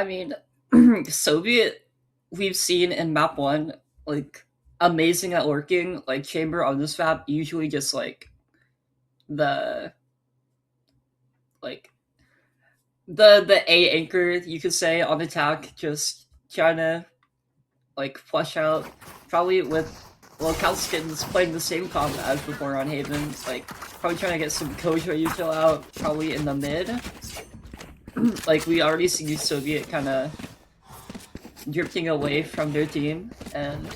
I mean, Soviet, we've seen in map one, like, amazing at lurking. Like, Chamber on this map, usually just, the, like, the A anchor, you could say, on attack, just trying to, like, flush out. Probably with, well, Kittens playing the same comp as before on Haven, like, probably trying to get some Kojo util out, probably in the mid. Like, we already see Soviet kind of drifting away from their team, and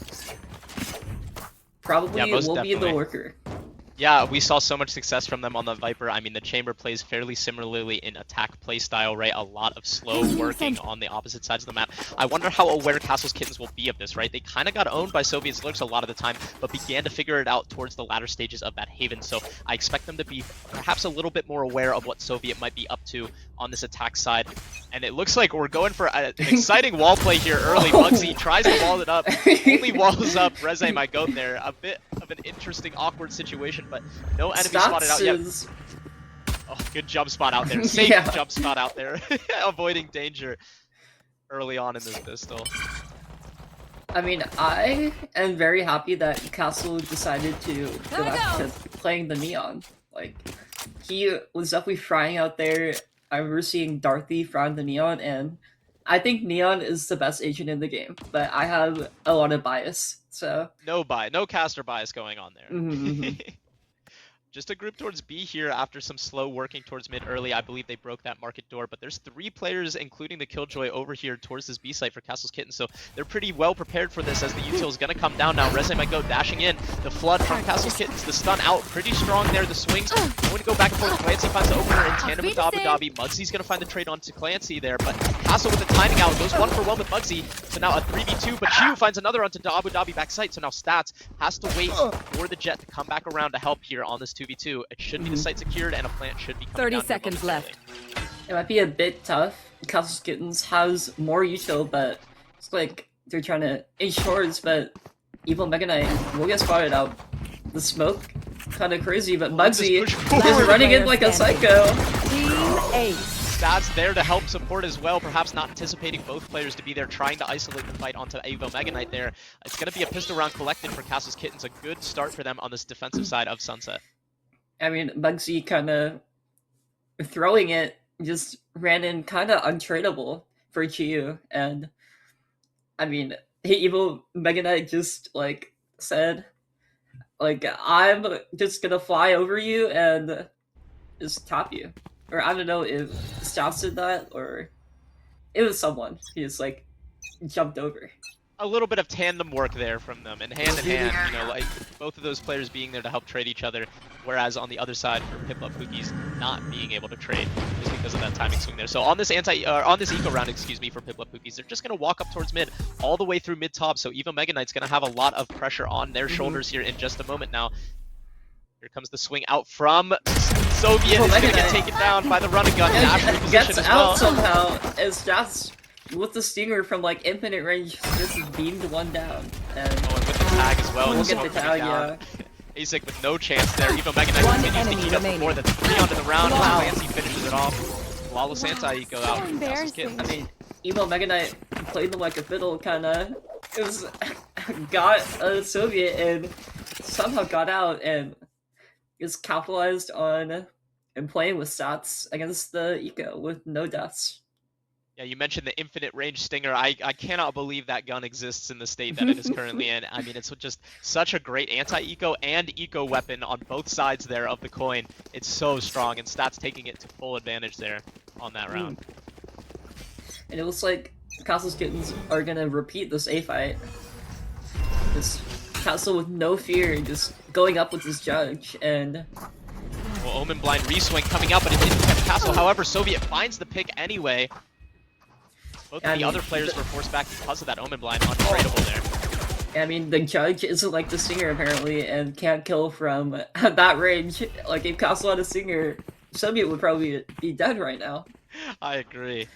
probably will be the worker. Yeah, we saw so much success from them on the Viper. I mean, the Chamber plays fairly similarly in attack playstyle, right? A lot of slow working on the opposite sides of the map. I wonder how aware Castle's Kittens will be of this, right? They kind of got owned by Soviet's lurks a lot of the time, but began to figure it out towards the latter stages of that Haven. So I expect them to be perhaps a little bit more aware of what Soviet might be up to on this attack side. And it looks like we're going for an exciting wall play here early. Bugsy tries to wall it up, only walls up. Reze might go there. A bit of an interesting, awkward situation, but no enemy spotted out yet. Oh, good jump spot out there. Safe jump spot out there. Avoiding danger early on in this pistol. I mean, I am very happy that Castle decided to go back to playing the Neon. Like, he was definitely frying out there. I remember seeing Darthy frying the Neon, and I think Neon is the best agent in the game, but I have a lot of bias, so... No caster bias going on there. Mm-hmm. Just a group towards B here after some slow working towards mid early. I believe they broke that market door, but there's 3 players, including the Killjoy, over here towards this B site for Castle's Kittens, so they're pretty well prepared for this as the util is going to come down now. Reze might go dashing in. The flood from Castle's Kittens, the stun out pretty strong there. The swings going to go back and forth. Clancy finds the opener in tandem with Dabu. Mugsy's going to find the trade onto Clancy there, but Castle with the timing out goes 1 for 1 with Mugsy. So now a 3v2, but Chiu finds another onto Dabu back site, so now Stats has to wait for the Jet to come back around to help here on this 2v2. It should be the site secured, and a plant should be coming 30 seconds left. It might be a bit tough. Castle's Kittens has more util, but it's like they're trying to ensures, but Evil Mega Knight will get spotted out. The smoke, kind of crazy, but Mugsy is running in like a psycho. Team Ace. Stats there to help support as well, perhaps not anticipating both players to be there, trying to isolate the fight onto Evo Mega Knight there. It's going to be a pistol round collected for Castle's Kittens, a good start for them on this defensive side of Sunset. I mean, Mugsy kind of throwing it just ran in kind of untradeable for Chiyu, and I mean, Evil Mega Knight just like said, like, I'm just gonna fly over you and just top you, or I don't know if Stats did that or it was someone. He just like jumped over. A little bit of tandem work there from them, and hand in hand, you know, like both of those players being there to help trade each other, whereas on the other side for Piplup Pookies not being able to trade just because of that timing swing there. So on this eco round, excuse me, for Piplup Pookies, they're just gonna walk up towards mid, all the way through mid top. So Evo Mega Knight's gonna have a lot of pressure on their shoulders here in just a moment now. Here comes the swing out from Soviet. Is gonna get taken down by the run and gun. And gets out somehow. It's just with the stinger from like infinite range, just beamed one down. And with the tag as well. We'll get the tag, yeah. ASIC with no chance there. Evo Mega Knight continues to heat up more than 3 onto the round. Wow. Clancy finishes it off. Flawless anti-eco out. So embarrassing. I mean, Evo Mega Knight played them like a fiddle, kinda. It was got a Soviet and somehow got out and is capitalized on and playing with Stats against the eco with no deaths. Yeah, you mentioned the infinite range stinger. I cannot believe that gun exists in the state that it is currently in. I mean, it's just such a great anti-eco and eco weapon on both sides there of the coin. It's so strong, and Stats taking it to full advantage there on that round. And it looks like Castle's Kittens are gonna repeat this A fight. This Castle with no fear, just going up with this judge, and well, Omen Blind reswing coming out, but it didn't catch Castle. However, Soviet finds the pick anyway. Both of the other players were forced back because of that Omen Blind, untradeable there. I mean, the judge isn't like the singer apparently, and can't kill from that range. Like, if Castle had a singer, Soviet would probably be dead right now. I agree.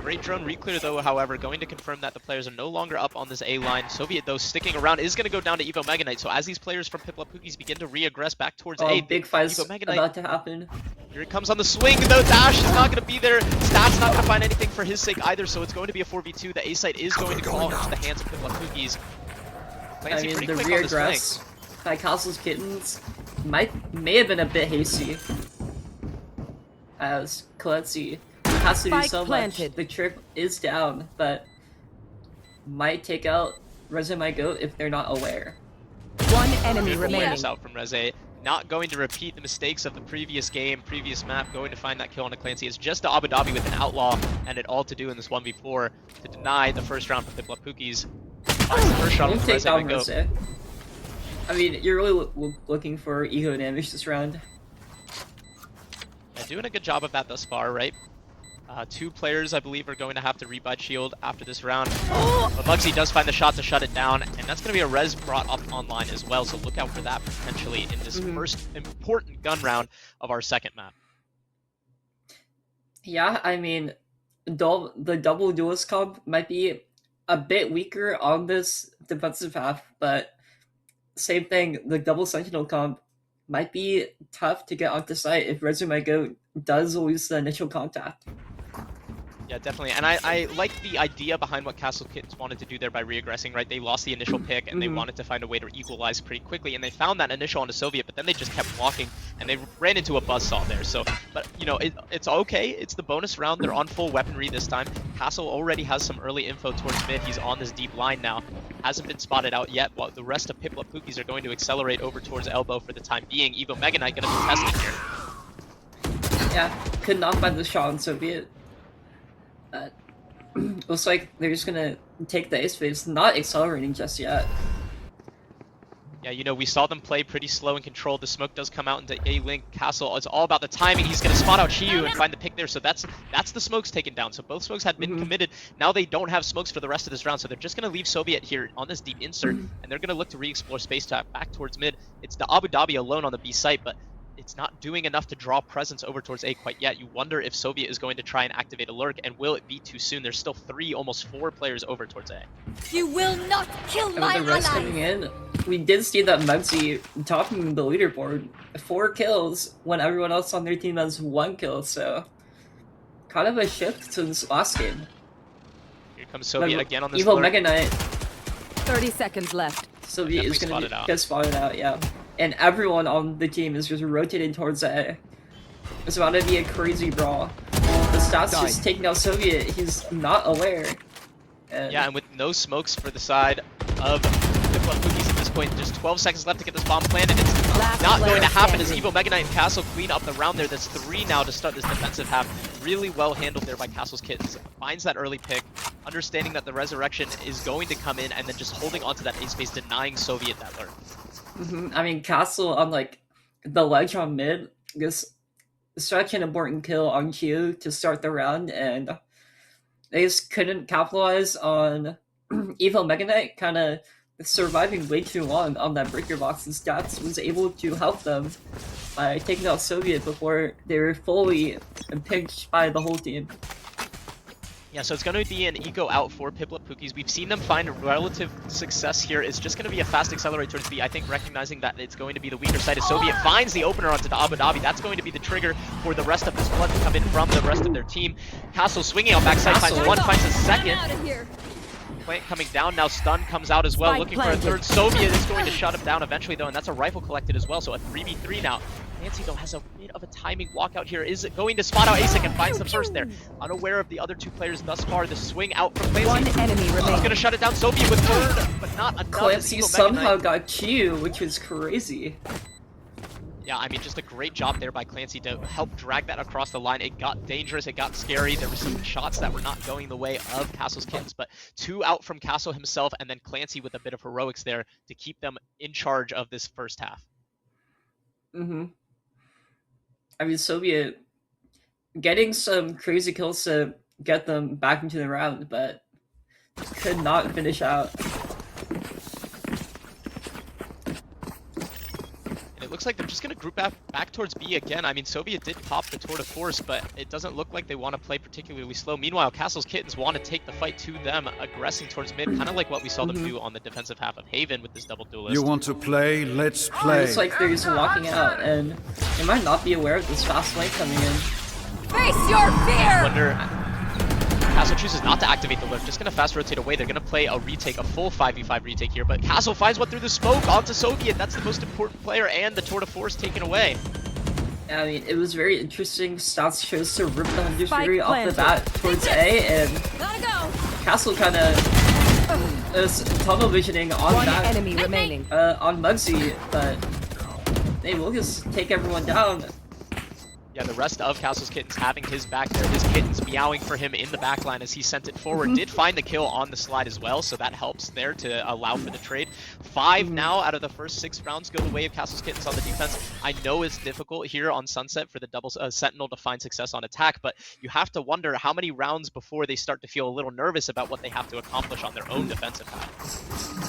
Great drone reclear though, however, going to confirm that the players are no longer up on this A line. Soviet though sticking around is going to go down to Evo Mega Knight. So as these players from Piplup Pookies begin to re-aggress back towards A, big fight Evo Mega Knight about to happen. Here it comes on the swing, though. Dash is not going to be there. Stat's not going to find anything for his sake either, so it's going to be a 4v2. The A site is going to fall into the hands of Piplup Pookies. I mean, the regress by Castle's Kittens may have been a bit hasty. As Clancy has to do so much. The trip is down, but might take out Reze My Goat if they're not aware. One enemy remaining. Awareness out from Reze. Not going to repeat the mistakes of the previous game, previous map, going to find that kill on a Clancy. It's just to Abu Dhabi with an Outlaw, and it all to do in this 1v4 to deny the first round for Piplup Pookies. Finds the first shot on Reze My Goat. I mean, you're really looking for ego damage this round. Yeah, doing a good job of that thus far, right? 2 players, I believe, are going to have to rebuy shield after this round. But Muggsy does find the shot to shut it down, and that's going to be a res brought up online as well, so look out for that potentially in this first important gun round of our second map. Yeah, I mean, the double duelist comp might be a bit weaker on this defensive half, but same thing, the double sentinel comp might be tough to get onto site if Reze My Goat does lose the initial contact. Yeah, definitely. And I like the idea behind what Castle Kittens wanted to do there by reaggressing, right? They lost the initial pick, and they wanted to find a way to equalize pretty quickly, and they found that initial on the Soviet, but then they just kept walking, and they ran into a buzzsaw there. So, but, you know, it's okay. It's the bonus round. They're on full weaponry this time. Castle already has some early info towards mid. He's on this deep line now. Hasn't been spotted out yet, while the rest of Piplup Pookies are going to accelerate over towards Elbow for the time being. Evo Mega Knight going to be tested here. Yeah, could not find the shot on Soviet. Looks like they're just gonna take the ace phase, not accelerating just yet. Yeah, you know, we saw them play pretty slow and controlled. The smoke does come out into A-Link. Castle, it's all about the timing. He's going to spot out Chiyu and find the pick there, so that's the smokes taken down. So both smokes had been committed. Now they don't have smokes for the rest of this round, so they're just going to leave Soviet here on this deep insert, and they're going to look to re-explore space back towards mid. It's the Abu Dhabi alone on the B site, but it's not doing enough to draw presence over towards A quite yet. You wonder if Soviet is going to try and activate a lurk, and will it be too soon? There's still 3, almost 4 players over towards A. You will not kill my with the rest ally. coming in, we did see that Muggsy topping the leaderboard. 4 kills when everyone else on their team has 1 kill, so kind of a shift since last game. Here comes Soviet again on this Evil lurk. Mega Knight. 30 seconds left. Soviet is going to get spotted out, yeah. And everyone on the team is just rotating towards A. It's about to be a crazy brawl. The Stats just taking out Soviet, he's not aware. Yeah, and with no smokes for the side of the Pookies at this point, just 12 seconds left to get this bomb planted. It's not going to happen as Evo Mega Knight and Castle clean up the round there. That's 3 now to start this defensive half. Really well handled there by Castle's Kittens. Finds that early pick, understanding that the resurrection is going to come in, and then just holding onto that ace space, denying Soviet that lurk. I mean, Castle on like the ledge on mid, just such an important kill on Q to start the round, and they just couldn't capitalize on Evo Mega Knight kind of surviving way too long on that breaker box, and Stats was able to help them by taking out Soviet before they were fully pinched by the whole team. Yeah, so it's going to be an eco out for Piplup Pookies. We've seen them find relative success here. It's just going to be a fast accelerate towards B. I think recognizing that it's going to be the weaker side as Soviet finds the opener onto the Abu Dhabi. That's going to be the trigger for the rest of this blood to come in from the rest of their team. Castle swinging out backside, finds 1, finds a second. Plant coming down, now stun comes out as well, looking for a third. Soviet is going to shut him down eventually though, and that's a rifle collected as well, so a 3v3 now. Nancy though has a bit of a timing walkout here. Is it going to spot out ASIC and finds the first there? Unaware of the other 2 players thus far. The swing out from Clancy. 1 enemy He's remaining. gonna shut it down. Soviet with third, but not enough. Clancy somehow got Q, which was crazy. Yeah, I mean, just a great job there by Clancy to help drag that across the line. It got dangerous, it got scary. There were some shots that were not going the way of Castle's Kittens, but 2 out from Castle himself, and then Clancy with a bit of heroics there to keep them in charge of this first half. I mean, Soviet getting some crazy kills to get them back into the round, but could not finish out. looks like they're just going to group back towards B again. I mean, Soviet did pop the tour de force, but it doesn't look like they want to play particularly slow. Meanwhile, Castle's Kittens want to take the fight to them, aggressing towards mid, kind of like what we saw them do on the defensive half of Haven with this double duelist. You want to play? Let's play. It's like they're just walking out, and they might not be aware of this fast lane coming in. Face your fear! I wonder... Castle chooses not to activate the lift, just going to fast rotate away. They're going to play a retake, a full 5v5 retake here, but Castle finds one through the smoke onto Soviet. That's the most important player, and the tour de force taken away. I mean, it was very interesting. Stats chose to rip the Hunter's Spike Fury off the planted. bat towards A, and Gotta go! Castle kind of is tunnel visioning on One that enemy remaining. on Muggsy, but they will just take everyone down. Yeah, the rest of Castle's Kittens having his back there. His Kittens meowing for him in the back line as he sent it forward. Did find the kill on the slide as well, so that helps there to allow for the trade. 5 now out of the first 6 rounds go the way of Castle's Kittens on the defense. I know it's difficult here on Sunset for the double Sentinel to find success on attack, but you have to wonder how many rounds before they start to feel a little nervous about what they have to accomplish on their own defensive half.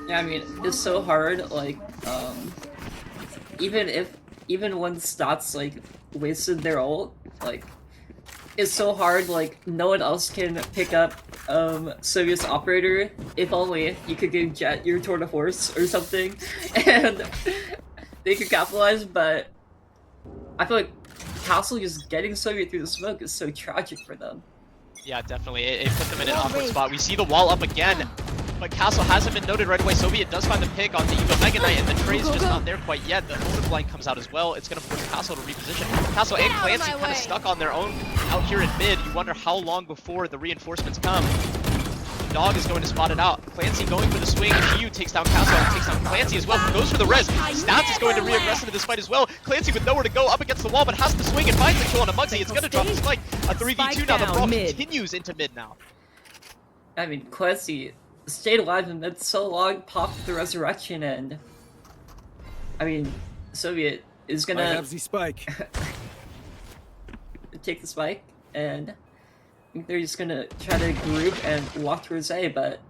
Yeah, I mean, it's so hard, like, even when Stats, like, wasted their ult, like, it's so hard, like, no one else can pick up, Soviet's operator. If only you could give Jet your tour de force or something, and they could capitalize, but I feel like Castle just getting Soviet through the smoke is so tragic for them. Yeah, definitely. It put them in an awkward spot. We see the wall up again, but Castle hasn't been noted right away. Soviet does find the pick on the Evo Mega Knight, and the trade's just not there quite yet. The motive line comes out as well. It's going to force Castle to reposition. Castle and Clancy kind of stuck on their own out here in mid. You wonder how long before the reinforcements come. Dog is going to spot it out. Clancy going for the swing. Q takes down Castle and takes down Clancy as well. Goes for the res. Stats is going to re-aggress into this fight as well. Clancy with nowhere to go up against the wall, but has to swing and finds the kill on a Muggsy. It's going to drop the spike. A 3v2 now. The brawl continues into mid now. I mean, Clancy stayed alive in mid so long, popped the resurrection, and I mean, Soviet is I gonna have the spike. take the spike, and I think they're just gonna try to group and walk towards A, but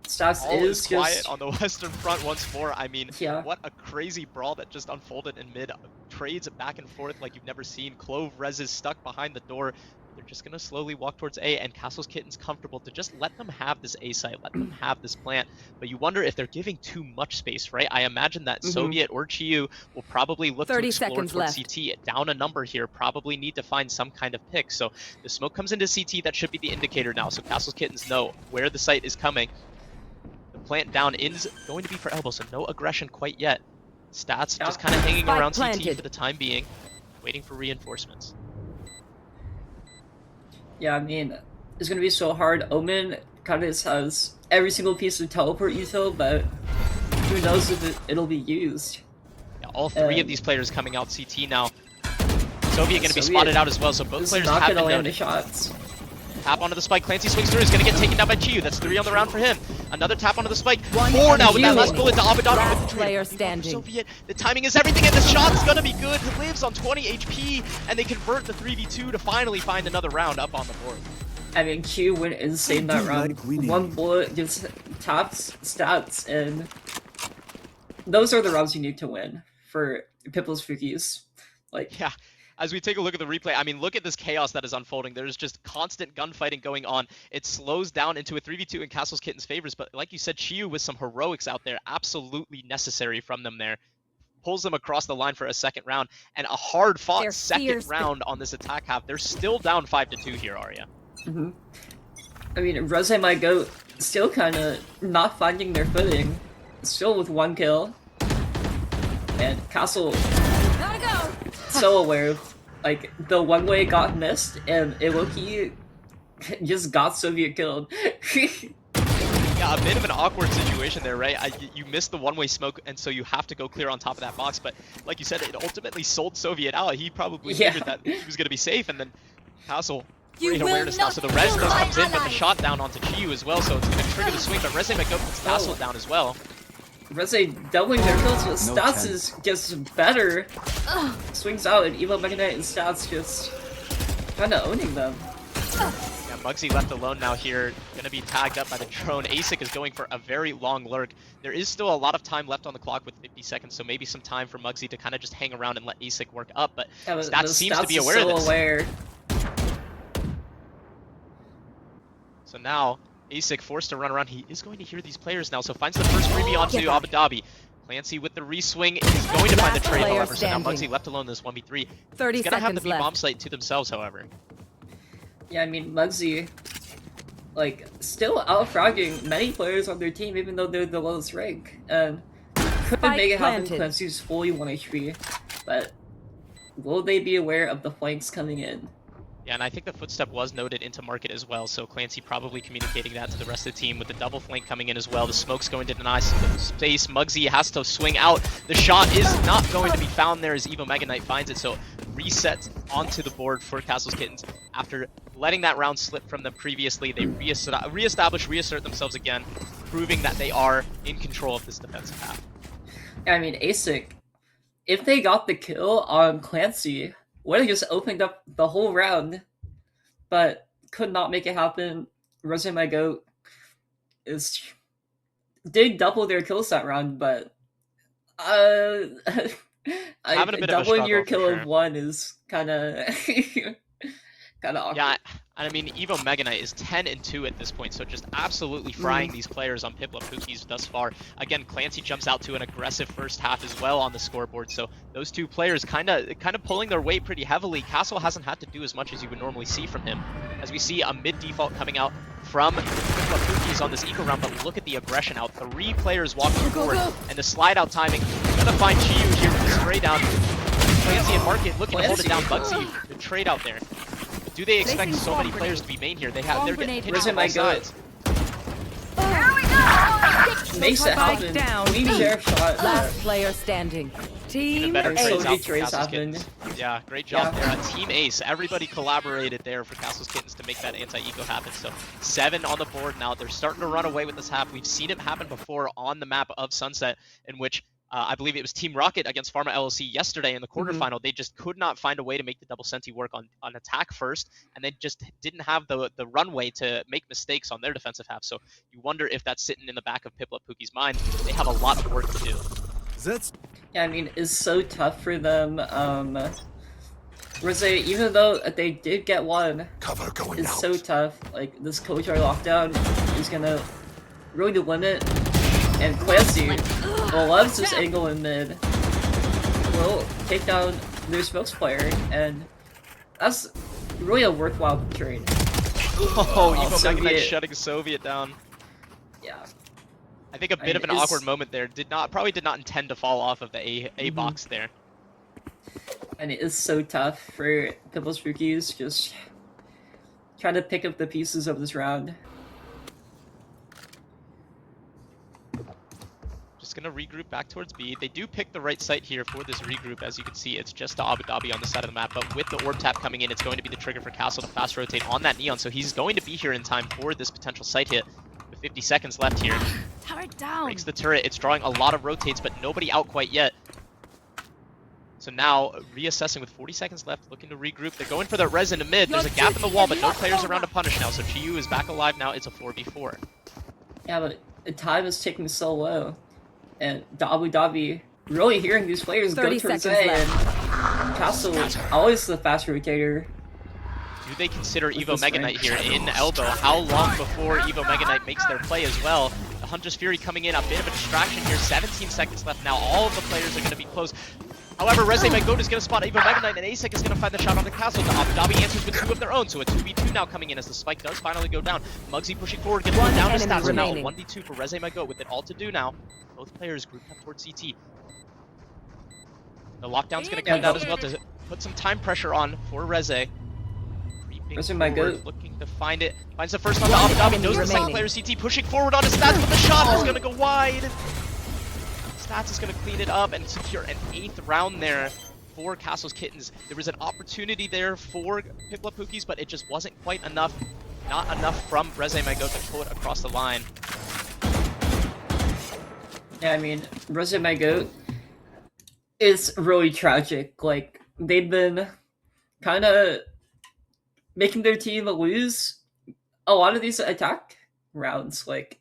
Stats All is is quiet just on the western front once more. I mean, Yeah. what a crazy brawl that just unfolded in mid. Trades back and forth like you've never seen. Clove Rez is stuck behind the door. They're just going to slowly walk towards A, and Castle's Kittens comfortable to just let them have this A site, let them have this plant. But you wonder if they're giving too much space, right? I imagine that Soviet or Chiyu will probably look to 30 explore seconds towards left. CT. Down a number here, probably need to find some kind of pick. So the smoke comes into CT, that should be the indicator now. So Castle's Kittens know where the site is coming. The plant down is going to be for elbow, so no aggression quite yet. Stats just kind of hanging Spike around planted. CT for the time being, waiting for reinforcements. Yeah, I mean, it's gonna be so hard. Omen kind of has every single piece of teleport util, but who knows if it'll be used. Yeah, all 3 of these players coming out CT now. Soviet going to be Soviet spotted out as well, so both This is players not have been gonna land the noted. shots. Tap onto the spike. Clancy swings through. Is going to get taken down by Chiyu. That's 3 on the round for him. Another tap onto the spike. One 4 now with that enemy last bullet to Abaddon. Last with the trade. player Meanwhile for standing. Soviet, the timing is everything, and the shot's going to be good. He lives on 20 HP, and they convert the 3v2 to finally find another round up on the board. I mean, Q went insane that round. like winning. One bullet just taps stats, and those are the rounds you need to win for Piplup's Pookies. Like, Yeah, as we take a look at the replay, I mean, look at this chaos that is unfolding. There's just constant gunfighting going on. It slows down into a 3v2 in Castle's Kittens' favors, but like you said, Chiyu with some heroics out there, absolutely necessary from them there. Pulls them across the line for a second round, and a hard-fought They're second fierce. round on this attack half. They're still down 5-2 here, Arya. I mean, Rose and my goat still kind of not finding their footing. Still with 1 kill. And Castle Gotta go! so aware of, like, the one way got missed, and Iwoki just got Soviet killed. Yeah, a bit of an awkward situation there, right? You missed the one-way smoke, and so you have to go clear on top of that box, but like you said, it ultimately sold Soviet out. He probably figured that he was going to be safe, and then Castle, You great will awareness now, not so the res kill my comes in, but the ally. shot down onto Chiyu as well, so it's going to trigger the swing, but Reze Go puts Castle down as well. Rose doubling their kills, but No Stats chance. is just better. Swings out, and Evo Mega Knight and Stats just kind of owning them. Yeah, Muggsy left alone now here, going to be tagged up by the drone. ASIC is going for a very long lurk. There is still a lot of time left on the clock with 50 seconds, so maybe some time for Muggsy to kind of just hang around and let ASIC work up, but Yeah, Stats seems to Stats be is aware of so this. aware. So now, ASIC forced to run around. He is going to hear these players now, so finds the first freebie onto Abu Dhabi. Clancy with the reswing is going to find the trade, however, so now Muggsy left alone in this 1v3. 30 He's going to have the seconds B left. bomb site to themselves, however. Yeah, I mean, Muggsy, like, still out-fragging many players on their team, even though they're the lowest rank. And could Spike make it happen. planted. Clancy's fully 1 HP, but will they be aware of the flanks coming in? Yeah, and I think the footstep was noted into market as well, so Clancy probably communicating that to the rest of the team with the double flank coming in as well. The smoke's going to deny space. Muggsy has to swing out. The shot is not going to be found there as Evo Mega Knight finds it, so reset onto the board for Castle's Kittens. After letting that round slip from them previously, they reassert themselves again, proving that they are in control of this defensive half. I mean, ASIC, if they got the kill on Clancy, would have just opened up the whole round, but could not make it happen. Resin My Goat did double their kills that round, but Having a bit of a doubling your struggle, kill for of sure. one is kind of awkward. Yeah, and I mean, Evo Mega Knight is 10-2 at this point, so just absolutely frying these players on Piplup Pookies thus far. Again, Clancy jumps out to an aggressive first half as well on the scoreboard, so those two players kind of pulling their weight pretty heavily. Castle hasn't had to do as much as you would normally see from him, as we see a mid-default coming out from Piplup Pookies on this eco round, but look at the aggression out. 3 players walking forward, and the slide-out timing. Gonna find Chiyu here with the spray down. Clancy and Market looking to hold it down. Muggsy, the trade out there. Do they expect so many players to be main here? They're getting hit from all sides. Makes it Spike happen. down. Queen share shot. Last player standing. Even Team better Ace. trades out So for trades Castle's happened. Kittens. Yeah, great job Yeah. there. Team Ace. Everybody collaborated there for Castle's Kittens to make that anti-eco happen. So 7 on the board now. They're starting to run away with this half. We've seen it happen before on the map of Sunset, in which I believe it was Team Rocket against Pharma LLC yesterday in the quarterfinal. They just could not find a way to make the double senti work on attack first, and they just didn't have the runway to make mistakes on their defensive half. So you wonder if that's sitting in the back of Piplup Pookie's mind. They have a lot of work to do. That's Yeah, I mean, it's so tough for them. Rose, even though they did get one, cover going it's out. so tough. Like, this Kochar lockdown is gonna really limit. And Clancy loves this angle in mid. Will take down their smokes player, and that's really a worthwhile trade. Oh, Evo Mega Knight Soviet. shutting Soviet down. Yeah. I think a bit of an it's- awkward moment there. Probably did not intend to fall off of the A box there. And it is so tough for Piplup Pookies just trying to pick up the pieces of this round. Just gonna regroup back towards B. They do pick the right site here for this regroup. As you can see, it's just to Abu Dhabi on the side of the map, but with the orb tap coming in, it's going to be the trigger for Castle to fast rotate on that Neon, so he's going to be here in time for this potential site hit. With 50 seconds left here. Tower down. Breaks the turret. It's drawing a lot of rotates, but nobody out quite yet. So now, reassessing with 40 seconds left, looking to regroup. They're going for the res into mid. There's a gap in the wall, but no players around to punish now, so Chiyu is back alive now. It's a 4v4. Yeah, but the time is ticking so low. And the Abu Dhabi really hearing these players go 30 towards seconds A, and Castle always the fast rotator. Do they consider Evo this Mega rank? Knight here in elbow? How long before Evo Mega Knight makes their play as well? The Hunter's Fury coming in, a bit of a distraction here. 17 seconds left now. All of the players are going to be close. However, Reze Magote is going to spot Evo Mega Knight, and ASIC is going to find the shot on the Castle. The Abu Dhabi answers with 2 of their own, so a 2v2 now coming in as the spike does finally go down. Muggsy pushing forward, gets One it down to enemy stats. So now a remaining. 1v2 for Reze Magote with it all to do now. Both players grouped up towards CT. The lockdown's going to come down as well to put some time pressure on for Reze. Creeping Reze forward, Magote. looking to find it. Finds the first one to Abu Dhabi, knows the second player CT, pushing forward on his stats, but the shot is going to go wide. Stats is going to clean it up and secure an 8th round there for Castle's Kittens. There was an opportunity there for Piplup Pookies, but it just wasn't quite enough. Not enough from Reze Magote to pull it across the line. Yeah, I mean, Rose My Goat is really tragic. Like, they've been kind of making their team lose a lot of these attack rounds, like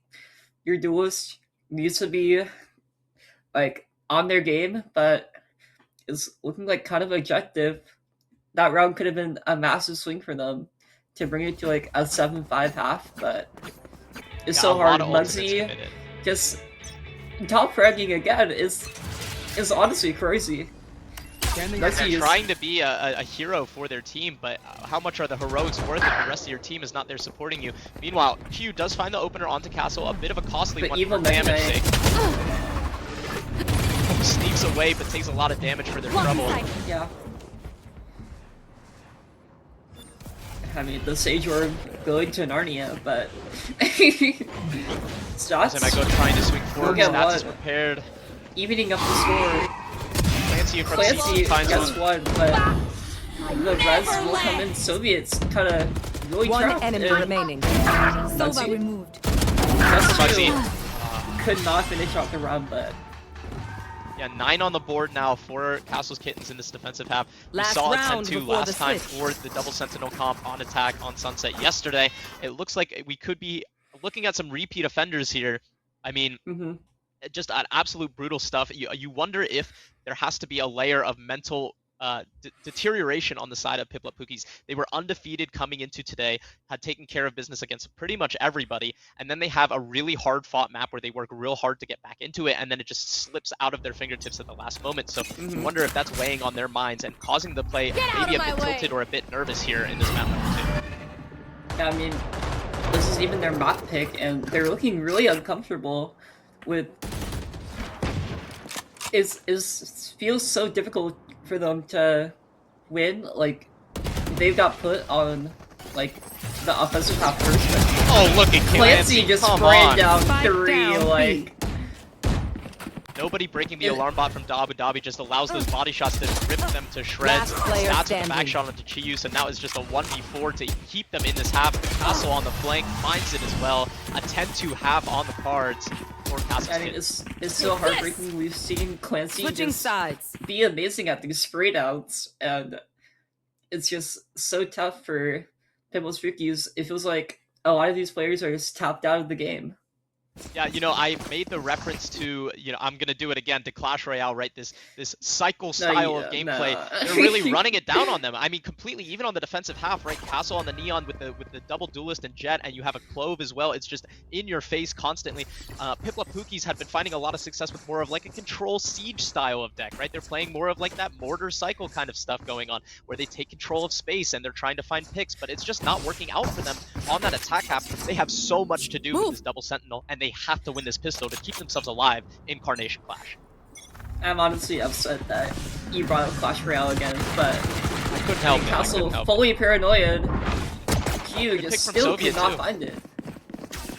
your duelist needs to be like on their game, but is looking like kind of objective. That round could have been a massive swing for them to bring it to like a 7-5 half, but it's Yeah, so a lot hard. of ultimates Muggsy committed. just top fragging again is honestly crazy. Standing That's They're he is- trying to be a hero for their team, but how much are the heroics worth if the rest of your team is not there supporting you? Meanwhile, Q does find the opener onto Castle, a bit of a costly The one evil for damage Meta sake. Sneaks away, but takes a lot of damage for their trouble. Yeah. I mean, the Sage Orb going to Narnia, but Stats Zemago trying to swing forward, Look at Stats is what- prepared. evening up the score. Clancy from Clancy CT finds gets one. one, but the Reds will come in. Soviets kind of really One trapped. enemy and remaining. Sova Muggsy removed. Muggsy. could not finish off the round, but Yeah, 9 on the board now for Castle's Kittens in this defensive half. We Last saw a round 10-2 before last the time switch. for the double Sentinel comp on attack on Sunset yesterday. It looks like we could be looking at some repeat offenders here. I mean, just an absolute brutal stuff. You wonder if there has to be a layer of mental deterioration on the side of Piplup Pookies. They were undefeated coming into today, had taken care of business against pretty much everybody, and then they have a really hard-fought map where they work real hard to get back into it, and then it just slips out of their fingertips at the last moment. So I wonder if that's weighing on their minds and causing the play Get out maybe a of bit my way. tilted or a bit nervous here in this map number 2. yeah, I mean, this is even their map pick, and they're looking really uncomfortable with. It feels so difficult for them to win. Like they've got put on like the offensive half first. But Oh, look at Clancy just come sprayed on. down Spike 3. down, Like Nobody breaking the Yeah. alarm bot from Abu Dhabi just allows those body shots to rip them to shreds. Last player Stats with the standing. back shot onto Chiyu, so now it's just a 1v4 to keep them in this half. Castle on the flank finds it as well. A 10-2 half on the cards for Castle's I mean, Kittens. it's so heartbreaking. We've seen Clancy Switching just sides. be amazing at these spray downs, and it's just so tough for Piplup Pookies. It feels like a lot of these players are just tapped out of the game. Yeah, you know, I made the reference to, you know, I'm gonna do it again to Clash Royale, right? This cycle style of gameplay. They're really running it down on them. I mean, completely, even on the defensive half, right? Castle on the Neon with the double duelist and Jet, and you have a Clove as well. It's just in your face constantly. Piplup Pookies had been finding a lot of success with more of like a control siege style of deck, right? They're playing more of like that mortar cycle kind of stuff going on, where they take control of space and they're trying to find picks, but it's just not working out for them on that attack half. They have so much to do with this double Sentinel, and they have to win this pistol to keep themselves alive in Carnation Clash. I'm honestly upset that you brought up Clash Royale again, but I couldn't help it. I Castle couldn't help it. fully paranoid. Q Good just pick from still Soviet, could not too. find it.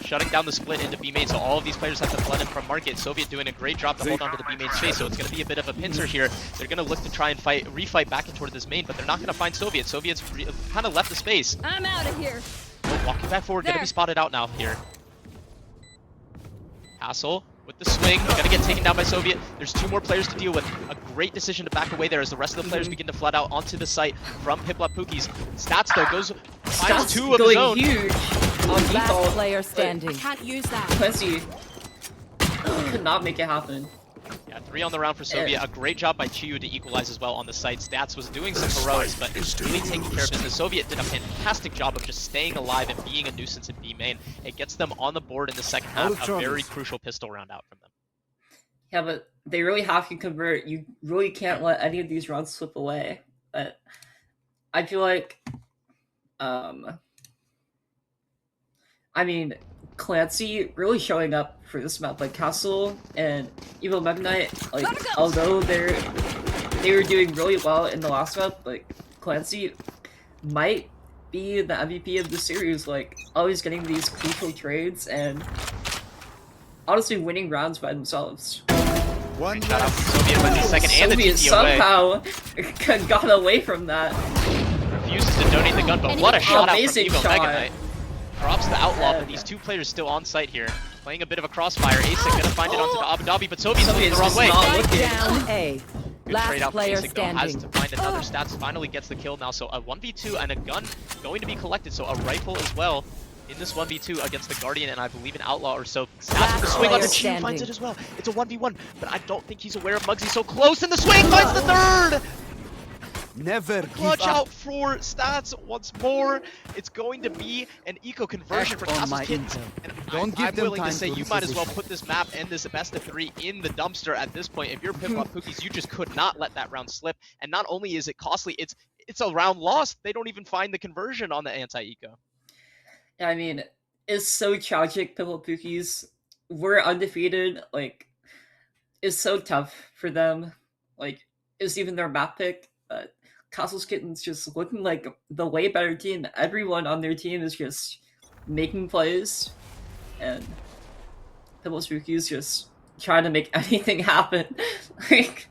Shutting down the split into B main, so all of these players have to flood in from market. Soviet doing a great job to hold on to the B main space, so it's going to be a bit of a pincer here. They're going to look to try and refight back in toward this main, but they're not going to find Soviet. Soviet's kind of left the space. I'm out of here. Oh, walking back forward, going to There. be spotted out now here. Castle with the swing, going to get taken down by Soviet. There's 2 more players to deal with. A great decision to back away there as the rest of the players begin to flood out onto the site from Piplup Pookies. Stats though finds Stats 2 of his going own. huge on Last default. player standing. Can't use that. Clancy could not make it happen. Yeah, 3 on the round for Soviet. A great job by Chiyu to equalize as well on the site. Stats was doing some heroics, but really taking care of business. Soviet did a fantastic job of just staying alive and being a nuisance in B main. It gets them on the board in the second half. A very crucial pistol round out from them. Yeah, but they really have to convert. You really can't let any of these rounds slip away. But I feel like, I mean, Clancy really showing up for this map. Like Castle and Evil Meta Knight, like although they were doing really well in the last map, like Clancy might be the MVP of the series. Like always getting these crucial trades and honestly winning rounds by themselves. One Shout out left. to Soviet with the second and the Soviet TT away. somehow got away from that. Refuses to donate the gun, but what a shot out from Amazing Evo shot. Mega Knight. Drops the outlaw, but these 2 players still on site here. Playing a bit of a crossfire. Asik gonna find it onto the Abu Dhabi, but Soviet's looking the wrong Soviet's way. not Spike looking. down A. Good Last trade out from player Asik though, has to standing. find another stats, finally gets the kill now, so a 1v2 and a gun going to be collected, so a rifle as well in this 1v2 against the Guardian and I believe an Outlaw or so. Stats Last with the swing on player the Chew finds standing. it as well. It's a 1v1, but I don't think he's aware of Muggsy so close, and the swing finds the third! Never give Clutch up. out for Stats once more. It's going to be an eco conversion for Act on Castle's my Kittens. intel. And Don't give I'm them willing to time say to you might as well reposition. put this map and this best of 3 in the dumpster at this point. If you're Piplup Pookies, you just could not let that round slip. And not only is it costly, it's a round lost. They don't even find the conversion on the anti-eco. I mean, it's so tragic, Piplup Pookies. We're undefeated. Like, it's so tough for them. Like, it's even their map pick. But Castle's Kittens just looking like the way better team. Everyone on their team is just making plays. And Piplup Pookies just trying to make anything happen. Like,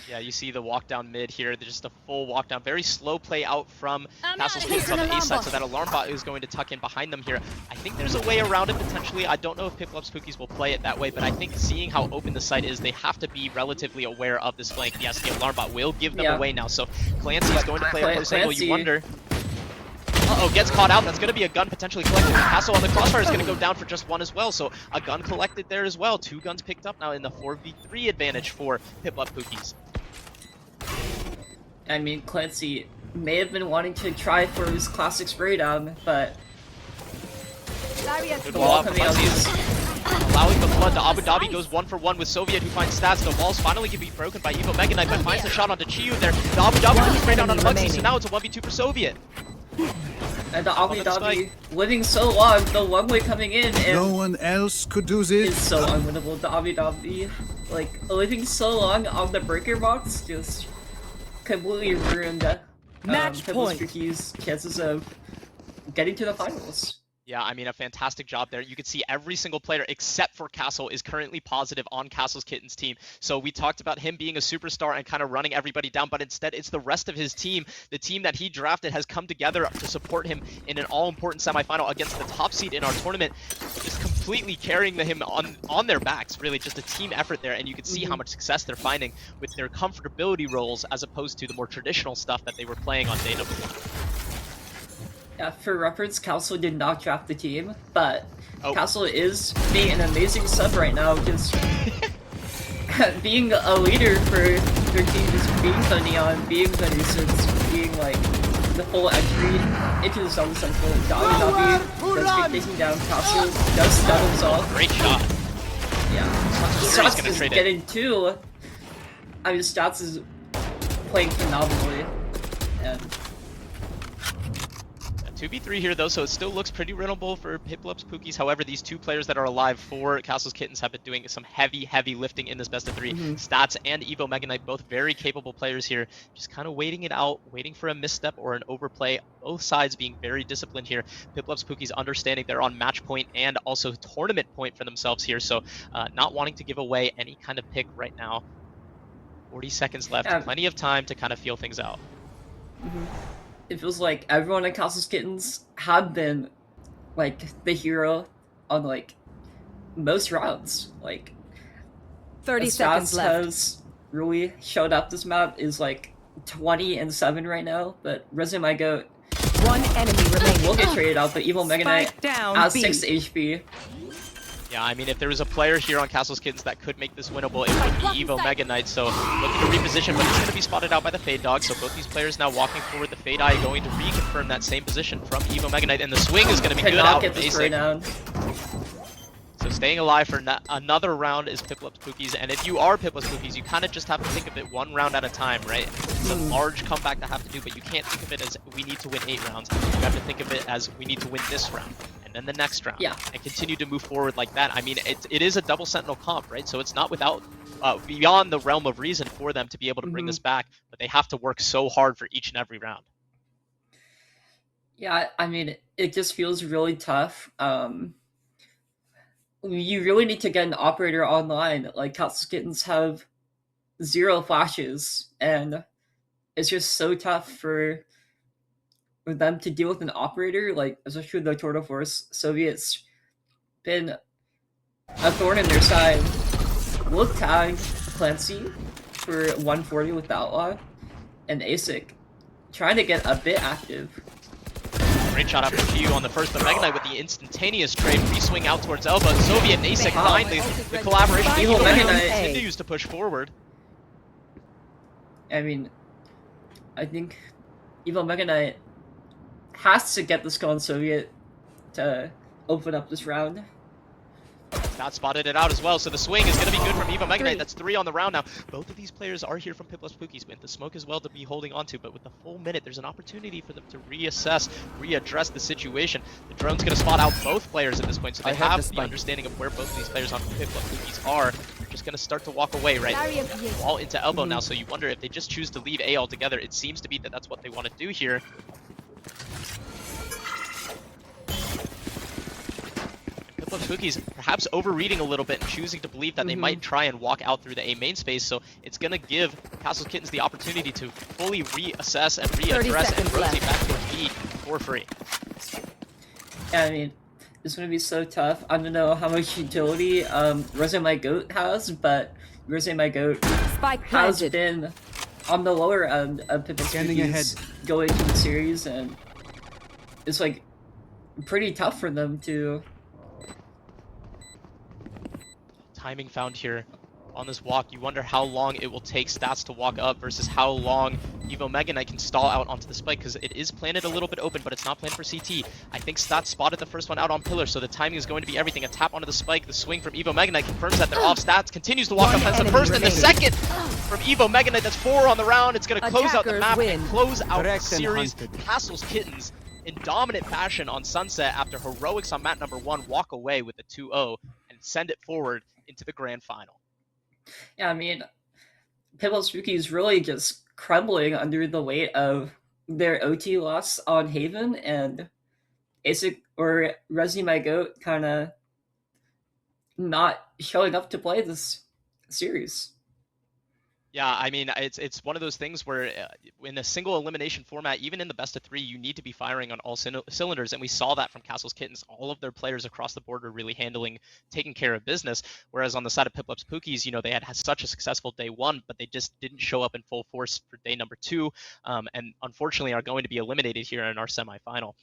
Yeah, you see the walk down mid here. There's just a full walk down. Very slow play out from I'm Castle's out. Kittens on Here's the an A side, alarm so that alarm bot is going to tuck in behind them here. I think there's a way around it potentially. I don't know if Piplup Pookies will play it that way, but I think seeing how open the site is, they have to be relatively aware of this flank. Yes, the alarm bot will give them Yeah. away now, so Clancy is going to play a close angle. Clancy. You wonder. Uh-oh, gets caught out. That's going to be a gun potentially collected. Castle on the crossfire is going to go down for just one as well, so a gun collected there as well. 2 guns picked up now in the 4v3 advantage for Piplup Pookies. I mean, Clancy may have been wanting to try for his classic spray down, but Good the wall wall out from coming out Clancy is is allowing the flood to Abu Dhabi. Goes 1-for-1 with Soviet, who finds Stats. The wall's finally going to be broken by Evo Mega Knight, but finds the shot onto Chiyu there. The Abu Dhabi goes straight down on enemy Muggsy, so remaining. now it's a 1v2 for Soviet. and the Abu Oh, that's Dhabi living so long, the one way coming in and No one else could do is this. so unwinnable. The Abu Dhabi, like living so long on the breaker box, just completely ruined Match point. Pookies' chances of getting to the finals. Yeah, I mean, a fantastic job there. You can see every single player except for Castle is currently positive on Castle's Kittens team. So we talked about him being a superstar and kind of running everybody down, but instead it's the rest of his team. The team that he drafted has come together to support him in an all-important semifinal against the top seed in our tournament, just completely carrying him on their backs, really just a team effort there. And you can see how much success they're finding with their comfortability roles as opposed to the more traditional stuff that they were playing on day number 1. Yeah, for reference, Castle did not draft the team, but Oh. Castle is being an amazing sub right now, just being a leader for their team, just being the Neon, being the nuisance, being like the full entry into the Zone Central. Dabi does get taken down, Castle does stun himself. Great shot. Yeah, He's Stats gonna is trade it. getting 2. I mean, Stats is playing phenomenally, and 2v3 here though, so it still looks pretty winnable for Piplup's Pookies. However, these 2 players that are alive for Castle's Kittens have been doing some heavy lifting in this best of 3. Stats and Evo Mega Knight, both very capable players here, just kind of waiting it out, waiting for a misstep or an overplay. Both sides being very disciplined here. Piplup's Pookies understanding they're on match point and also tournament point for themselves here, so not wanting to give away any kind of pick right now. 40 seconds left, Yeah. plenty of time to kind of feel things out. it feels like everyone at Castle's Kittens had been like the hero on like most rounds. Like 30 Stats seconds left. has really showed up this map, is like 20-7 right now, but Resident My Goat One enemy remaining. will get traded out, but Evil Mega Knight Spike down has B. 6 HP. Yeah, I mean, if there was a player here on Castle's Kittens that could make this winnable, it would be Evo Mega Knight. So looking to reposition, but he's going to be spotted out by the Fade Dog. So both these players now walking forward. The Fade Eye going to reconfirm that same position from Evo Mega Knight, and the swing is going to be good Cannot out get from the spray Asik. down. So staying alive for another round is Piplup's Pookies, and if you are Piplup's Pookies, you kind of just have to think of it 1 round at a time, right? It's a large comeback to have to do, but you can't think of it as we need to win 8 rounds. You have to think of it as we need to win this round, and then the next round, Yeah. and continue to move forward like that. I mean, it is a double Sentinel comp, right? So it's not without beyond the realm of reason for them to be able to bring this back, but they have to work so hard for each and every round. Yeah, I mean, it just feels really tough. You really need to get an operator online. Like, Castle's Kittens have 0 flashes, and it's just so tough for them to deal with an operator, like, especially the Tour de Force Soviets been a thorn in their side. Look tagged Clancy for 140 with the Outlaw, and Asik trying to get a bit active. Great shot out from GU on the first, but Mega Knight with the instantaneous trade, re-swing out towards Elba. Soviet and Asek find the collaboration. Evil Mega Knight continues to push forward. I mean, I think Evil Mega Knight has to get this goal on Soviet to open up this round. That spotted it out as well, so the swing is going to be good from Evo Mega Knight. That's 3 on the round now. Both of these players are here from Piplup Pookies with the smoke as well to be holding on to, but with the full minute, there's an opportunity for them to reassess, readdress the situation. The drone's going to spot out both players at this point, so they have the understanding of where both of these players on Piplup Pookies are. They're just going to start to walk away, right? Wall into elbow now, so you wonder if they just choose to leave A altogether. It seems to be that that's what they want to do here. Pookies perhaps overreading a little bit and choosing to believe that they might try and walk out through the A main space, so it's going to give Castles Kittens the opportunity to fully reassess and readdress and rotate back towards B for free. Yeah, I mean, it's going to be so tough. I don't know how much utility Rose My Goat has, but Rose My Goat has been on the lower end of Piplup Pookies going to the series, and it's like pretty tough for them to... Timing found here on this walk. You wonder how long it will take Stats to walk up versus how long Evo Mega Knight can stall out onto the spike, because it is planted a little bit open, but it's not planned for CT. I think Stats spotted the first one out on Pillar, so the timing is going to be everything. A tap onto the spike, the swing from Evo Mega Knight confirms that they're off. Stats continues to walk up as the first and the second from Evo Mega Knight. That's 4 on the round. It's going to close out the map and close out the series. Castles Kittens in dominant fashion on Sunset after heroics on map number 1 walk away with the 2-0 and send it forward into the grand final. Yeah, I mean, Piplup Pookies really just crumbling under the weight of their OT loss on Haven, and Asek or Resi My Goat kind of not showing up to play this series. Yeah, I mean, it's one of those things where in a single elimination format, even in the best of 3, you need to be firing on all cylinders, and we saw that from Castles Kittens. All of their players across the board were really taking care of business, whereas on the side of Piplup Pookies, you know, they had such a successful day 1, but they just didn't show up in full force for day number 2, and unfortunately are going to be eliminated here in our semifinal.